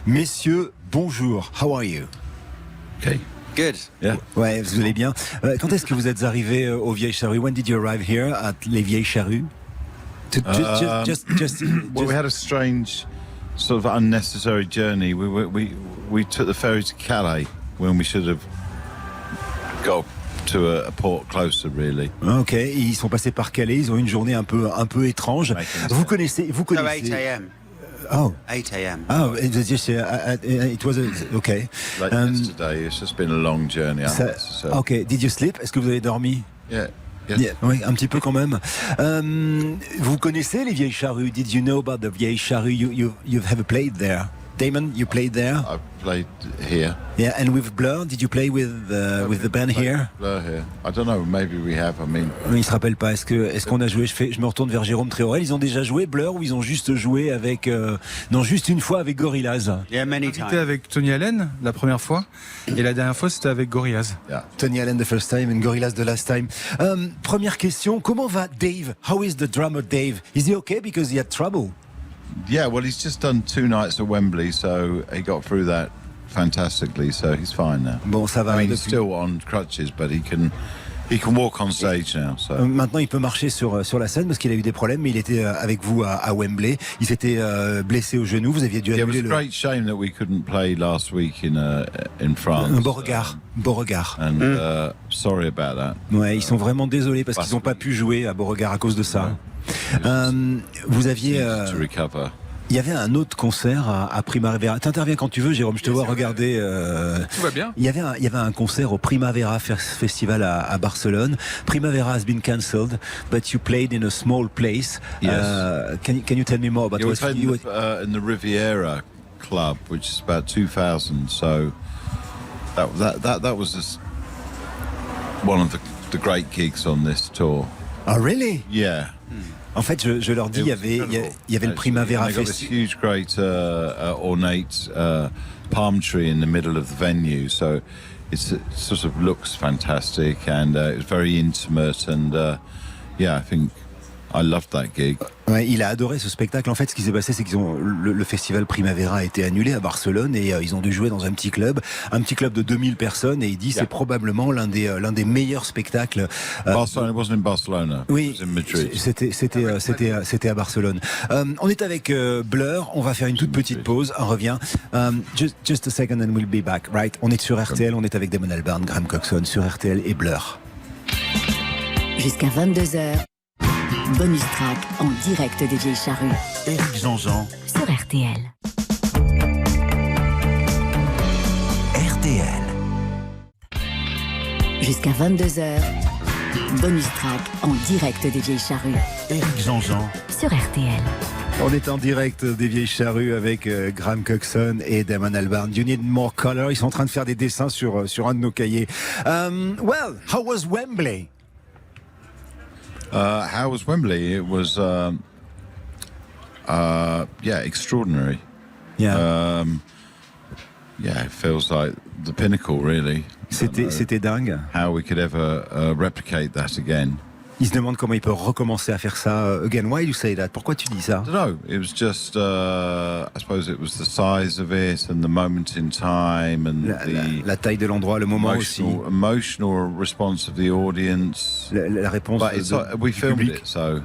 Messieurs, bonjour. How are you? Okay. Good. Yeah. Ouais, vous allez bien. Quand est-ce que vous êtes arrivé aux Vieilles Charrues? When did you arrive here at les Vieilles Charrues? Well, we had a strange, sort of unnecessary journey. We took the ferry to Calais when we should have got to a port closer, really. Ok, ils sont passés par Calais. Ils ont eu une journée un peu étrange. Vous connaissez? So 8 a.m. Oh. 8 a.m. Oh, it was okay. Like yesterday, it's just been a long journey. Ok, did you sleep? Est-ce que vous avez dormi? Yeah. Yeah, oui, un petit peu quand même. Vous connaissez les Vieilles Charrues? Did you know about the Vieilles Charrues? You have played there. Damon, you played there? I played here. Yeah, and with Blur, did you play with the band here? Blur here. I don't know, maybe we have. I mean, Il se rappelle pas. Est-ce qu'on a joué? Je me retourne vers Jérôme Tréorel. Ils ont déjà joué Blur ou ils ont juste joué avec non, juste une fois avec Gorillaz? Yeah, many times. C'était avec Tony Allen la première fois et la dernière fois c'était avec Gorillaz. yeah. Tony Allen the first time and Gorillaz the last time. Première question, comment va Dave? How is the drummer Dave? Is he okay because he had trouble? Yeah, well, he's just done 2 nights at Wembley, so he got through that fantastically, so he's fine now. Bon, ça va. I mean, he's still on crutches, but he can walk on stage now. So. Maintenant, il peut marcher sur la scène parce qu'il a eu des problèmes, mais il était avec vous à Wembley. Il s'était blessé au genou. Vous aviez dû annuler It was a great shame that we couldn't play last week in France. Un Beauregard. And sorry about that. Ouais, ils sont vraiment désolés parce qu'ils n'ont pas pu jouer à Beauregard à cause de ça. Vous aviez... To recover. Il y avait un autre concert à Primavera. T'interviens quand tu veux, Jérôme. Je te vois regarder. Tout va bien. Il y avait un concert au Primavera Festival à Barcelone. Primavera has been cancelled, but you played in a small place. Yes. Can you tell me more about Yeah, we what played you? in the Riviera Club, which is about 2,000. So that was just one of the great gigs on this tour. Oh, really? Yeah. En fait, je leur dis, il y avait le Primavera Festival. This Festival. huge, great, ornate palm tree in the middle of the venue. So it sort of looks fantastic, and it was very intimate. And I think I loved that gig. Ouais, il a adoré ce spectacle. En fait, ce qui s'est passé, c'est qu'ils ont le festival Primavera a été annulé à Barcelone et ils ont dû jouer dans un petit club de 2000 personnes. Et il dit c'est probablement l'un des meilleurs spectacles. Barcelona, it wasn't in Barcelona. Oui, it was in Madrid. c'était à Barcelone. On est avec Blur. On va faire une toute petite pause. On revient. Just a second and we'll be back. Right? On est sur RTL. On est avec Damon Albarn, Graham Coxon sur RTL et Blur. Jusqu'à 22h. Bonus track en direct des Vieilles Charrues. Éric Jean-Jean sur RTL. RTL. Jusqu'à 22h. Bonus track en direct des Vieilles Charrues. Éric Jean-Jean sur RTL. On est en direct des Vieilles Charrues avec Graham Coxon et Damon Albarn. You need more color. Ils sont en train de faire des dessins sur un de nos cahiers. Well, how was Wembley? How was Wembley? It was, extraordinary. Yeah. It feels like the pinnacle, really. C'était dingue. How we could ever replicate that again. Il se demande comment il peut recommencer à faire ça. Again, why you say that? Pourquoi tu dis ça? I don't know. It was just, I suppose it was the size of it and the moment in time and la taille de l'endroit, le moment aussi. Emotional response of the audience. La réponse we filmed public. it, so.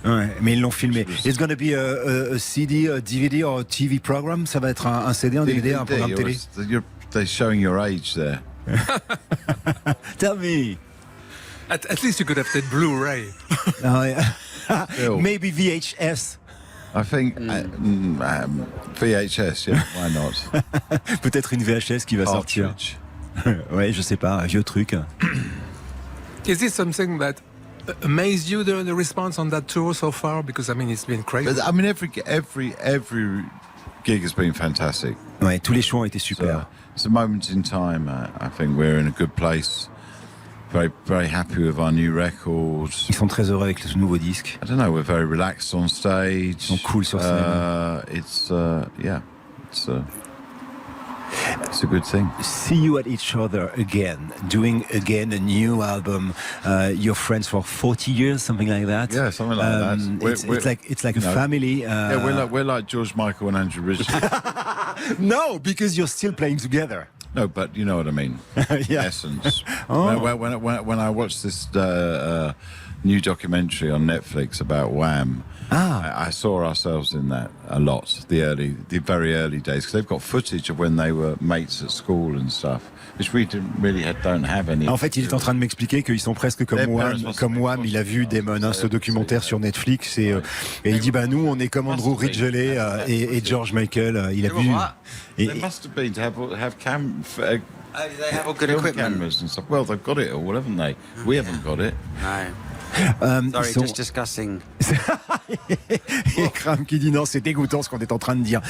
Ouais, mais ils l'ont filmé. It's going to be a CD, a DVD or a TV program. Ça va être un CD, un DVD, un programme télé. They're showing your age there. Tell me. At least you could have said Blu-ray. Maybe VHS. I think VHS, yeah, why not? Peut-être une VHS qui va sortir. Ouais, je sais pas, un vieux truc. Is this something that amazed you, the response on that tour so far? Because I mean, it's been crazy. But, I mean, every gig has been fantastic. Ouais, tous les shows ont été super. It's a moment in time. I think we're in a good place. Very, very happy with our new records. Ils sont très heureux avec ce nouveau disque. I don't know, we're very relaxed on stage. Ils sont cool sur scène. It's a good thing. See you at each other again, doing again a new album. You're friends for 40 years, something like that. Yeah, something like that. It's like a family. Yeah, we're like George Michael and Andrew Ridgeley. No, because you're still playing together. No, but you know what I mean. Yeah. In essence. Oh. When I watched this new documentary on Netflix about Wham, I saw ourselves in that a lot. The very early days, because they've got footage of when they were mates at school and stuff, which we don't have any. En fait, il est en train de m'expliquer qu'ils sont presque comme Wham. Il a vu Damon, ce documentaire sur Netflix, et il dit nous, on est comme Andrew Ridgeley et George Michael. Il a vu. They must have been to have they have all good equipment. cameras and stuff. Well, they've got it all, haven't they? We haven't got it. No. Sorry, just discussing. Et Graham qui dit non, c'est dégoûtant ce qu'on est en train de dire.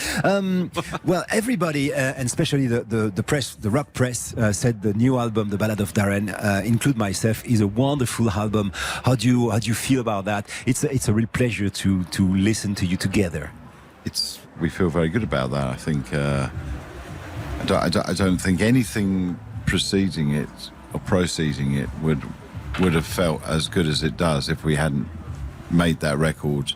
Well, everybody, and especially the press, the rock press, said the new album, The Ballad of Darren, include myself, is a wonderful album. How do you feel about that? It's a real pleasure to listen to you together. We feel very good about that. I think I don't think anything preceding it or proceeding it would have felt as good as it does if we hadn't made that record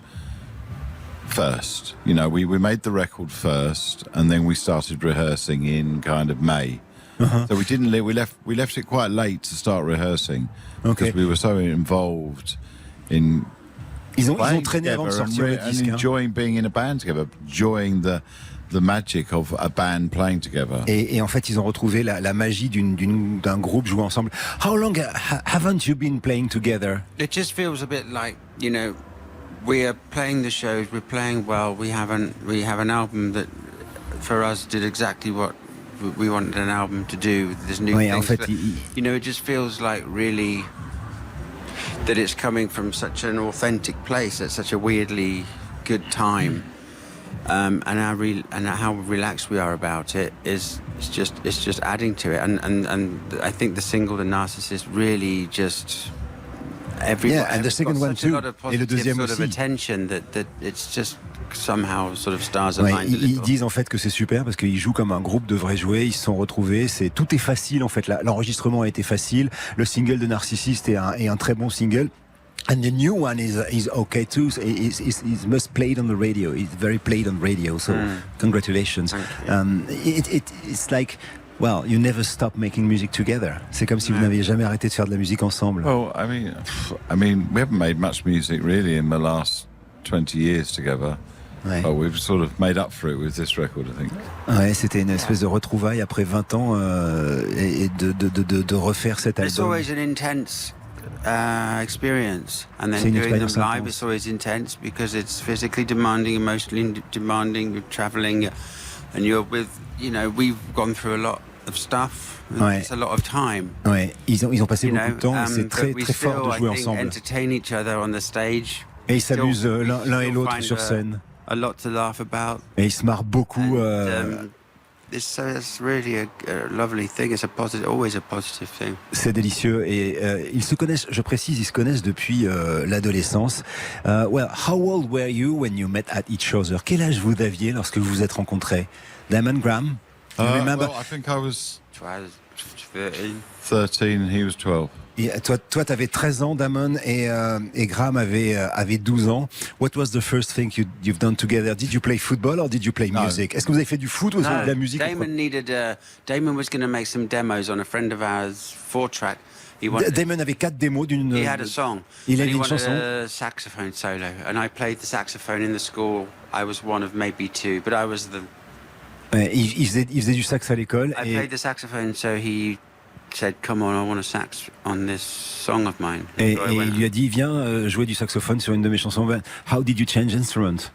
first. You know, we made the record first, and then we started rehearsing in kind of May. So we didn't we left it quite late to start rehearsing because we were so involved in. Ils ont traîné avant de sortir le disque. Enjoying being in a band together, enjoying the magic of a band playing together. Et en fait, ils ont retrouvé la magie d'un groupe joué ensemble. How long haven't you been playing together? It just feels a bit like, you know, we are playing the shows, we're playing well, we have an album that for us did exactly what we wanted an album to do. There's new things. En fait, but, you know, it just feels like really that it's coming from such an authentic place at such a weirdly good time, and how relaxed we are about it it's just adding to it, and I think the single, The Narcissist, really just and the second one too, et le deuxième sort of attention that it's just somehow sort of stars aligned. Ils disent en fait que c'est super parce qu'ils jouent comme un groupe devrait jouer. Ils se sont retrouvés. Tout est facile en fait. L'enregistrement a été facile. Le single de Narcissiste est un très bon single. And the new one is okay too. It's most played on the radio. It's very played on radio. So congratulations. It's like, well, you never stop making music together. C'est comme si vous n'aviez jamais arrêté de faire de la musique ensemble. Well, I mean, we haven't made much music really in the last 20 years together. Ouais. But we've sort of made up for it with this record, I think. Ouais, c'était une espèce de retrouvaille après 20 ans et de refaire cet album. It's always an intense experience, and then doing them live is always intense because it's physically demanding, emotionally demanding. You're traveling, and you're with, you know, we've gone through a lot of stuff. Ouais. It's a lot of time. Ouais, ils ont passé beaucoup de temps. C'est très fort de jouer ensemble. Entertain each other on the stage. Et ils s'amusent l'un et l'autre sur scène. A lot to laugh about. Et ils se marrent beaucoup. It's really a lovely thing. It's always a positive thing. C'est délicieux. Et ils se connaissent, je précise, ils se connaissent depuis l'adolescence. Well, how old were you when you met at each other? Quel âge vous aviez lorsque vous vous êtes rencontrés? Damon, Graham? You remember? Well, I think I was 13. 13, he was 12. Et toi, t'avais 13 ans, Damon, et Graham avait 12 ans. What was the first thing you've done together? Did you play football or did you play music? Est-ce que vous avez fait du foot ou de la musique? Damon was going to make some demos on a friend of ours 4-track. Damon avait 4 démos d'une. He had a song. Il avait une chanson. A saxophone solo, and I played the saxophone in the school. I was one of maybe 2, but I was the. Il faisait du sax à l'école. I played the saxophone, so he said, "Come on, I want a sax on this song of mine." Et il lui a dit, viens jouer du saxophone sur une de mes chansons. How did you change instrument?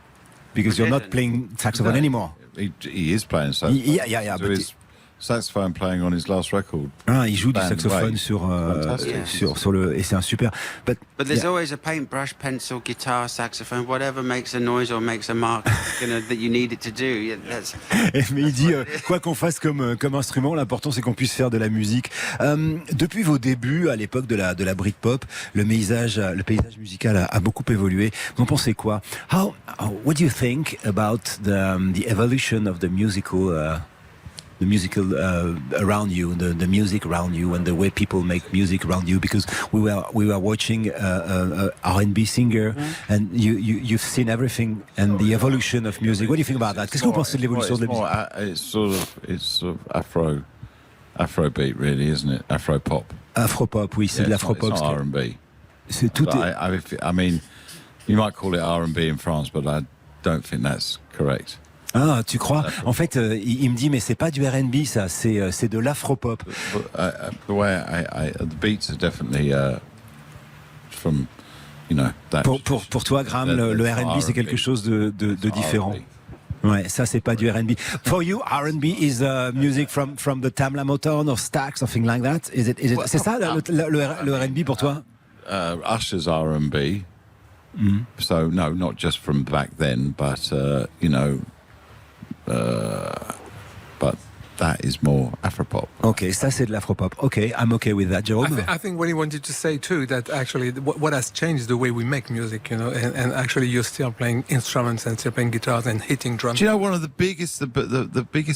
Because you're not playing saxophone anymore. He is playing saxophone. Yeah. So his saxophone playing on his last record. Il joue du saxophone sur le, et c'est un super. But there's always a paintbrush, pencil, guitar, saxophone, whatever makes a noise or makes a mark that you need it to do. Mais il dit quoi qu'on fasse comme instrument, l'important c'est qu'on puisse faire de la musique. Depuis vos débuts, à l'époque de la Britpop, le paysage musical a beaucoup évolué. Vous en pensez quoi? What do you think about the evolution of the musical musical around you, the music around you, and the way people make music around you. Because we were watching R&B singer, and you've seen everything and the evolution of music. What do you think about that? Qu'est-ce que vous pensez de l'évolution de la musique? It's sort of Afrobeat, really, isn't it? Afro-pop. Afro-pop, oui, c'est de l'afro-pop. It's not R&B. C'est tout. I mean, you might call it R&B in France, but I don't think that's correct. Ah, tu crois? En fait, il me dit, mais c'est pas du R&B, ça, c'est de l'afro-pop. The way the beats are definitely from, you know. That Pour toi, Graham, le R&B, c'est quelque chose de différent. Ouais, ça c'est pas du R&B. For you, R&B is music from the Tamla Motown or Stax, something like that. Is it? C'est ça le R&B pour toi? Usher's R&B. So no, not just from back then, but you know, but that is more Afropop. Okay, ça c'est de l'afropop. Okay, I'm okay with that, Jerome. I think what he wanted to say too, that actually what has changed is the way we make music, you know, and actually you're still playing instruments and still playing guitars and hitting drums. Do you know one of the biggest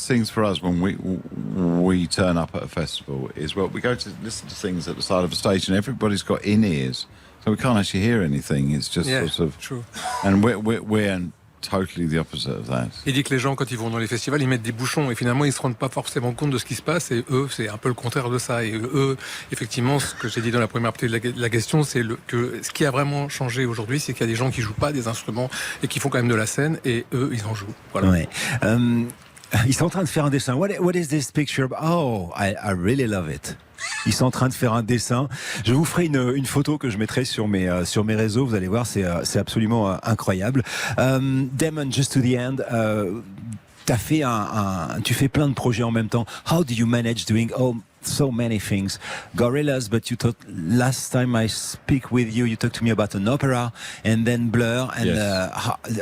things for us when we turn up at a festival is, well, we go to listen to things at the side of a stage and everybody's got in-ears, so we can't actually hear anything. It's just sort of true. And we're totally the opposite of that. Il dit que les gens, quand ils vont dans les festivals, ils mettent des bouchons et finalement ils se rendent pas forcément compte de ce qui se passe, et eux, c'est un peu le contraire de ça. Et eux, effectivement, ce que j'ai dit dans la première partie de la question, c'est que ce qui a vraiment changé aujourd'hui, c'est qu'il y a des gens qui jouent pas des instruments et qui font quand même de la scène, et eux, ils en jouent. Voilà. Ouais. Ils sont en train de faire un dessin. What is this picture? Oh, I really love it. Ils sont en train de faire un dessin. Je vous ferai une photo que je mettrai sur mes réseaux. Vous allez voir, c'est absolument incroyable. Damon, just to the end. Tu fais plein de projets en même temps. How do you manage doing so many things? Gorillaz, but you thought last time I speak with you, you talked to me about an opera and then Blur. And yes.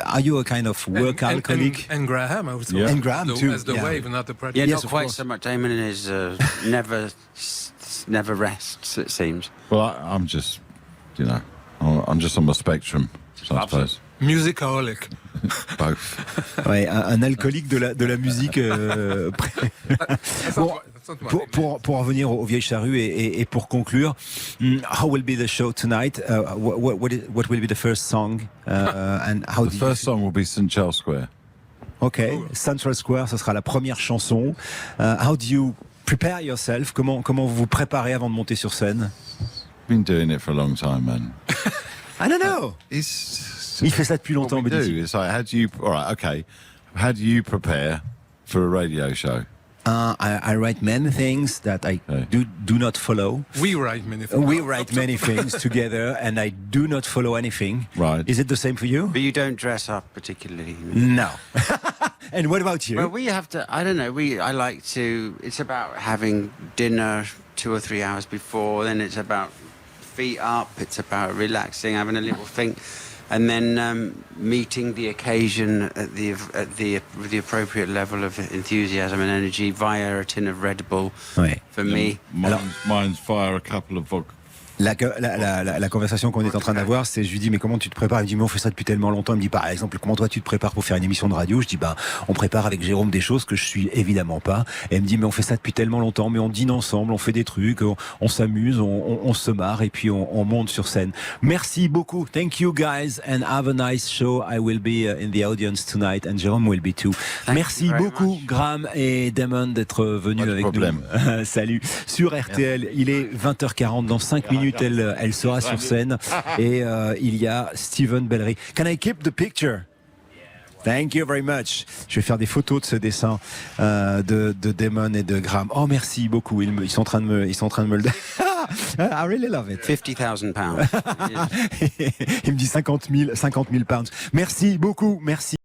Are you a kind of work alcoholic? And Graham, I would say. Yeah. And Graham too. As the wave, not the project. Yeah, Yes, not of quite course. so much. Damon is never rests, it seems. Well, I'm just, you know, I'm just on the spectrum, so I suppose. Musicaholic. Both. Ouais, un alcoolique de la musique. Bon, pour en revenir aux Vieilles Charrues et pour conclure, how will be the show tonight? What will be the first song? And how The first song will be St. Charles Square. Okay, Central Square, ce sera la première chanson. How do you prepare yourself? Comment vous vous préparez avant de monter sur scène? Been doing it for a long time, man. I don't know. Il fait ça depuis longtemps, What we me dit-il. do. It's like, how do you prepare for a radio show? I write many things that I do not follow. We write many things. We write many things together, and I do not follow anything. Right. Is it the same for you? But you don't dress up particularly. No. And what about you? Well, we have to. I don't know. I like to. It's about having dinner 2 or 3 hours before. Then it's about feet up. It's about relaxing, having a little think, and then meeting the occasion at the appropriate level of enthusiasm and energy via a tin of Red Bull. Ouais. For me, Mine's via a couple of vodka. La conversation qu'on est en train d'avoir, c'est, je lui dis, mais comment tu te prépares? Il me dit, mais on fait ça depuis tellement longtemps. Il me dit, par exemple, comment toi tu te prépares pour faire une émission de radio? Je dis, on prépare avec Jérôme des choses que je suis évidemment pas. Et elle me dit, mais on fait ça depuis tellement longtemps, mais on dîne ensemble, on fait des trucs, on s'amuse, on se marre, et puis on monte sur scène. Merci beaucoup. Thank you guys, and have a nice show. I will be in the audience tonight, and Jérôme will be too. Merci beaucoup, Graham et Damon, d'être venus avec nous. Salut. Sur RTL, il est 20h40, dans 5 minutes. Elle sera sur scène et il y a Steven Bellery. Can I keep the picture? Thank you very much. Je vais faire des photos de ce dessin de Damon et de Graham. Oh, merci beaucoup. Ils sont en train de me le. I really love it. £50,000. Il me dit 50 000 pounds. Merci beaucoup. Merci.